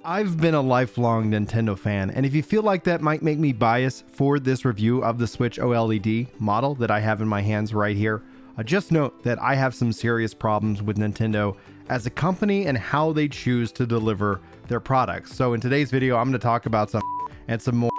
I've been a lifelong Nintendo fan, and if you feel like that might make me biased for this review of the Switch OLED model that I have in my hands right here, just note that I have some serious problems with Nintendo as a company and how they choose to deliver their products. So in today's video, I'm going to talk about some and some more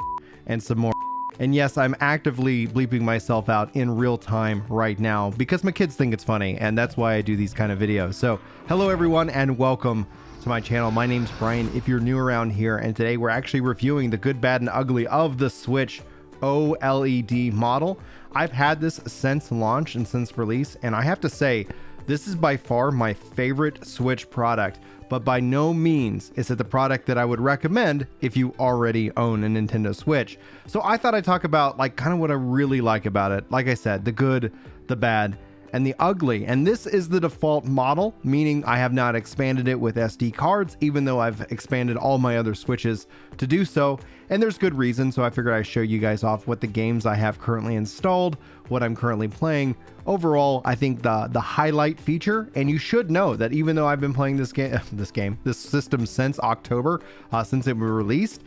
and some more. And yes, I'm actively bleeping myself out in real time right now because my kids think it's funny, and that's why I do these kind of videos. So hello everyone and welcome to my channel. My name's Brian if you're new around here, and today we're actually reviewing the good, bad, and ugly of the Switch OLED model. I've had this since launch and since release, and I have to say this is by far my favorite Switch product, but by no means is it the product that I would recommend if you already own a Nintendo Switch. So I thought I'd talk about kind of what I really like about it. Like I said, the good, the bad, and the ugly. And this is the default model, meaning I have not expanded it with SD cards, even though I've expanded all my other Switches to do so. And there's good reason, so I figured I'd show you guys off what the games I have currently installed, what I'm currently playing. Overall, I think the highlight feature, and you should know that even though I've been playing this system since October, since it was released,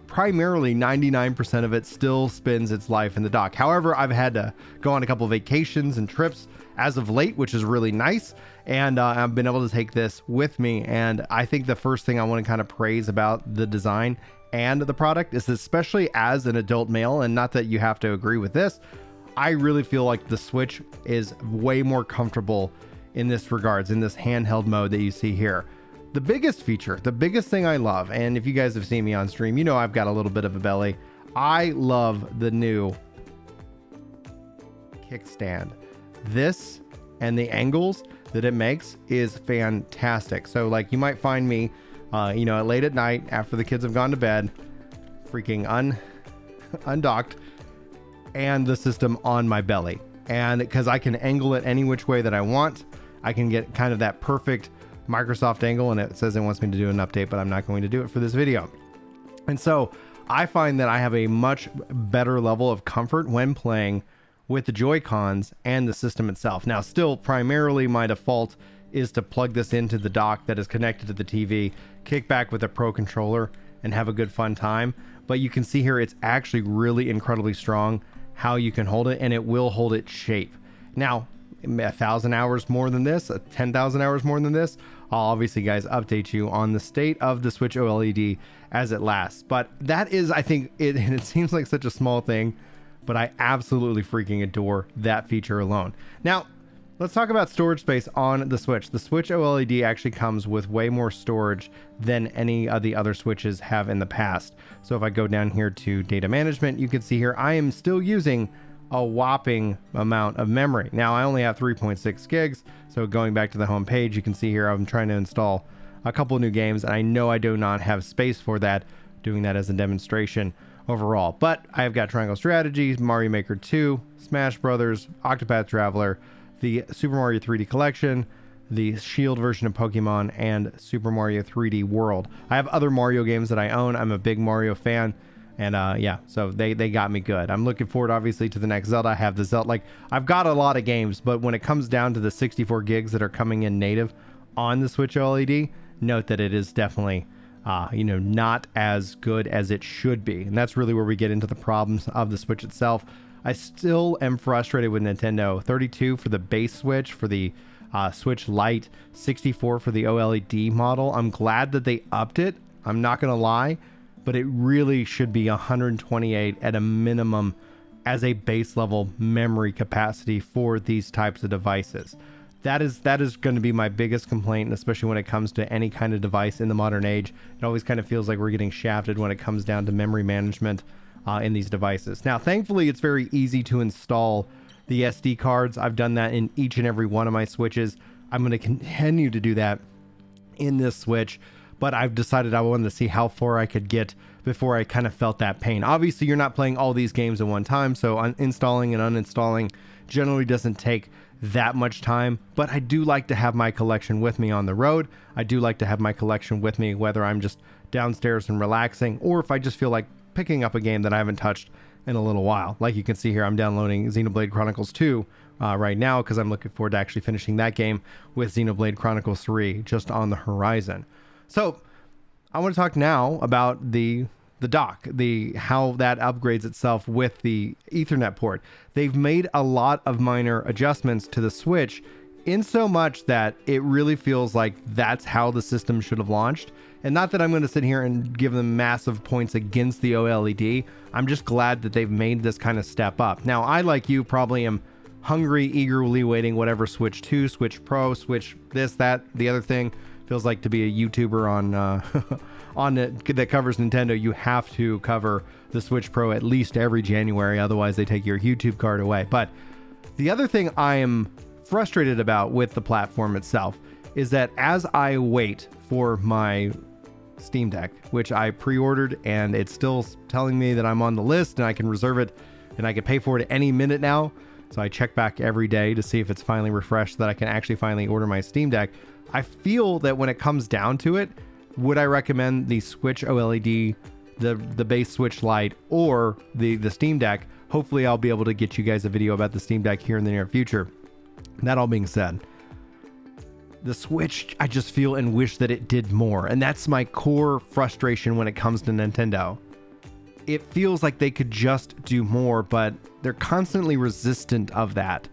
primarily 99% of it still spends its life in the dock. However, I've had to go on a couple of vacations and trips as of late, which is really nice, and I've been able to take this with me. And I think the first thing I want to kind of praise about the design and the product is, especially as an adult male, and not that you have to agree with this, I really feel like the Switch is way more comfortable in this regards, in this handheld mode that you see here. The biggest feature, the biggest thing I love, and if you guys have seen me on stream, you know I've got a little bit of a belly. I love the new kickstand. This and the angles that it makes is fantastic. So you might find me, late at night after the kids have gone to bed, freaking undocked, and the system on my belly. And because I can angle it any which way that I want, I can get kind of that perfect Microsoft angle, and it says it wants me to do an update, but I'm not going to do it for this video. And so I find that I have a much better level of comfort when playing with the Joy-Cons and the system itself. Now, still primarily my default is to plug this into the dock that is connected to the TV, kick back with a Pro controller, and have a good fun time. But you can see here it's actually really incredibly strong how you can hold it, and it will hold its shape. Now, 1,000 hours more than this, 10,000 hours more than this, I'll obviously, guys, update you on the state of the Switch OLED as it lasts. But that is, I think, and it seems like such a small thing, but I absolutely freaking adore that feature alone. Now, let's talk about storage space on the Switch. The Switch OLED actually comes with way more storage than any of the other Switches have in the past. So if I go down here to data management, you can see here I am still using a whopping amount of memory. Now, I only have 3.6 gigs. So going back to the home page, you can see here I'm trying to install a couple of new games, and I know I do not have space for that, doing that as a demonstration overall. But I've got Triangle Strategy, Mario Maker 2, Smash Brothers, Octopath Traveler, the Super Mario 3D Collection, the Shield version of Pokemon, and Super Mario 3D World. I have other Mario games that I own. I'm a big Mario fan, and yeah, so they got me good. I'm looking forward, obviously, to the next Zelda. I have the Zelda, I've got a lot of games, but when it comes down to the 64 gigs that are coming in native on the Switch OLED, note that it is definitely not as good as it should be. And that's really where we get into the problems of the Switch itself. I still am frustrated with Nintendo. 32 for the base Switch, for the Switch Lite, 64 for the OLED model. I'm glad that they upped it. I'm not going to lie, but it really should be 128 at a minimum as a base level memory capacity for these types of devices. That is going to be my biggest complaint, especially when it comes to any kind of device in the modern age. It always kind of feels like we're getting shafted when it comes down to memory management in these devices. Now, thankfully, it's very easy to install the SD cards. I've done that in each and every one of my Switches. I'm going to continue to do that in this Switch, but I've decided I wanted to see how far I could get before I kind of felt that pain. Obviously, you're not playing all these games at one time, so installing and uninstalling generally doesn't take that much time, but I do like to have my collection with me on the road. I do like to have my collection with me whether I'm just downstairs and relaxing, or if I just feel like picking up a game that I haven't touched in a little while. Like you can see here, I'm downloading Xenoblade Chronicles 2 right now because I'm looking forward to actually finishing that game with Xenoblade Chronicles 3 just on the horizon. So I want to talk now about the dock, the how that upgrades itself with the Ethernet port. They've made a lot of minor adjustments to the Switch, in so much that it really feels like that's how the system should have launched. And not that I'm going to sit here and give them massive points against the OLED. I'm just glad that they've made this kind of step up. Now, I, like you, probably am hungry, eagerly waiting whatever Switch 2, Switch Pro, Switch this, that, the other thing. Feels like to be a YouTuber on on it that covers Nintendo, you have to cover the Switch Pro at least every January. Otherwise, they take your YouTube card away. But the other thing I am frustrated about with the platform itself is that as I wait for my Steam Deck, which I pre-ordered, and it's still telling me that I'm on the list and I can reserve it and I can pay for it any minute now. So I check back every day to see if it's finally refreshed so that I can actually finally order my Steam Deck. I feel that when it comes down to it, would I recommend the Switch OLED, the base Switch Lite, or the Steam Deck? Hopefully I'll be able to get you guys a video about the Steam Deck here in the near future. That all being said, the Switch, I just feel and wish that it did more. And that's my core frustration when it comes to Nintendo. It feels like they could just do more, but they're constantly resistant of that,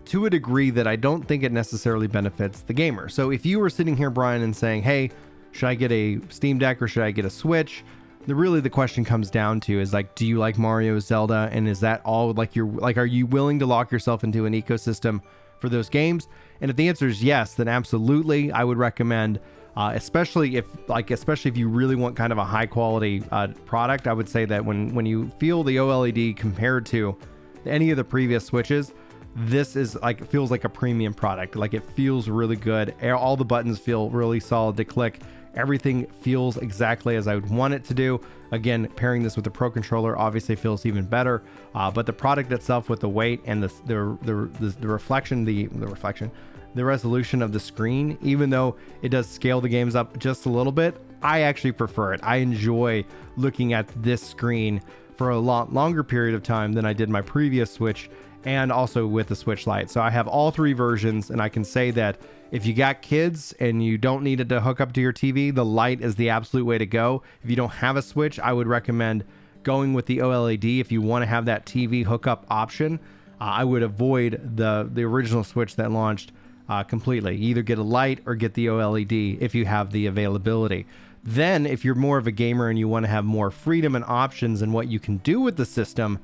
to a degree that I don't think it necessarily benefits the gamer. So if you were sitting here, Brian, and saying, hey, should I get a Steam Deck or should I get a Switch? The question comes down to is like, do you like Mario, Zelda? And is that all like are you willing to lock yourself into an ecosystem for those games? And if the answer is yes, then absolutely, I would recommend, especially if you really want kind of a high quality product. I would say that when you feel the OLED compared to any of the previous Switches, this is like, feels like a premium product. Like, it feels really good. All the buttons feel really solid to click. Everything feels exactly as I would want it to do. Again, pairing this with the Pro controller obviously feels even better. But the product itself, with the weight and the reflection, the resolution of the screen, even though it does scale the games up just a little bit, I actually prefer it. I enjoy looking at this screen for a lot longer period of time than I did my previous Switch, and also with the Switch Lite. So I have all three versions, and I can say that if you got kids and you don't need it to hook up to your TV, the Lite is the absolute way to go. If you don't have a Switch, I would recommend going with the OLED. If you want to have that TV hookup option, I would avoid the original Switch that launched completely. Either get a Lite or get the OLED if you have the availability. Then, if you're more of a gamer and you want to have more freedom and options and what you can do with the system,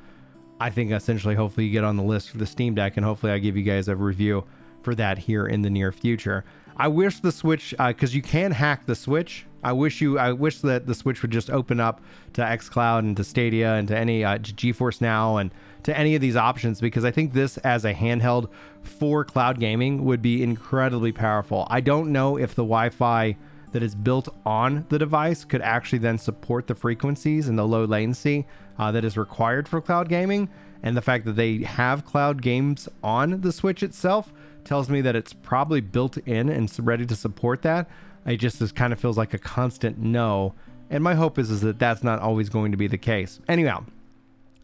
I think essentially, hopefully you get on the list for the Steam Deck, and hopefully I give you guys a review for that here in the near future. I wish the Switch, because you can hack the Switch. I wish that the Switch would just open up to xCloud and to Stadia and to any GeForce Now and to any of these options, because I think this as a handheld for cloud gaming would be incredibly powerful. I don't know if the Wi-Fi that is built on the device could actually then support the frequencies and the low latency that is required for cloud gaming. And the fact that they have cloud games on the Switch itself tells me that it's probably built in and ready to support that. It just kind of feels like a constant no. And my hope is that that's not always going to be the case. Anyhow,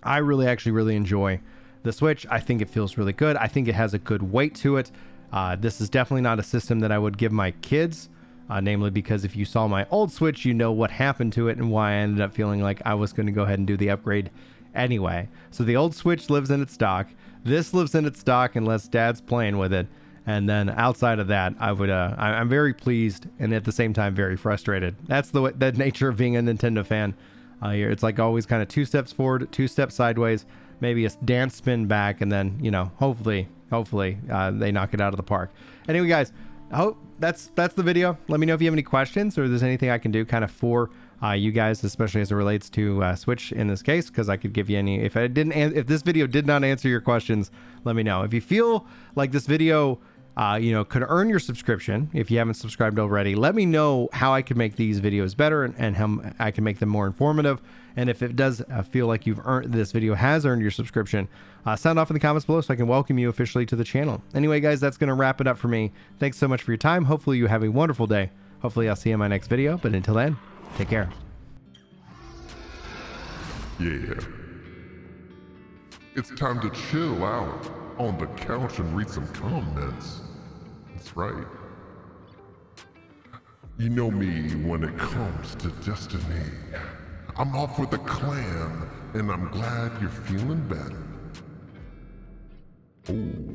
I really enjoy the Switch. I think it feels really good. I think it has a good weight to it. This is definitely not a system that I would give my kids. Namely because if you saw my old Switch, you know what happened to it and why I ended up feeling like I was going to go ahead and do the upgrade anyway. So the old Switch lives in its dock. This lives in its dock unless Dad's playing with it. And then outside of that, I'm very pleased and at the same time very frustrated. That's the nature of being a Nintendo fan. It's like always kind of 2 steps forward, 2 steps sideways, maybe a dance spin back, and then, hopefully they knock it out of the park. Anyway, guys, I hope that's the video. Let me know if you have any questions or if there's anything I can do kind of for you guys, especially as it relates to Switch in this case, because I could give you any. If this video did not answer your questions, let me know. If you feel like this video could earn your subscription, if you haven't subscribed already, let me know how I can make these videos better and how I can make them more informative. And if it does feel like this video has earned your subscription, sound off in the comments below so I can welcome you officially to the channel. Anyway, guys, that's going to wrap it up for me. Thanks so much for your time. Hopefully you have a wonderful day. Hopefully I'll see you in my next video. But until then, take care. Yeah. It's time to chill out on the couch and read some comments. That's right. You know me when it comes to destiny. I'm off with a clan, and I'm glad you're feeling better. Oh,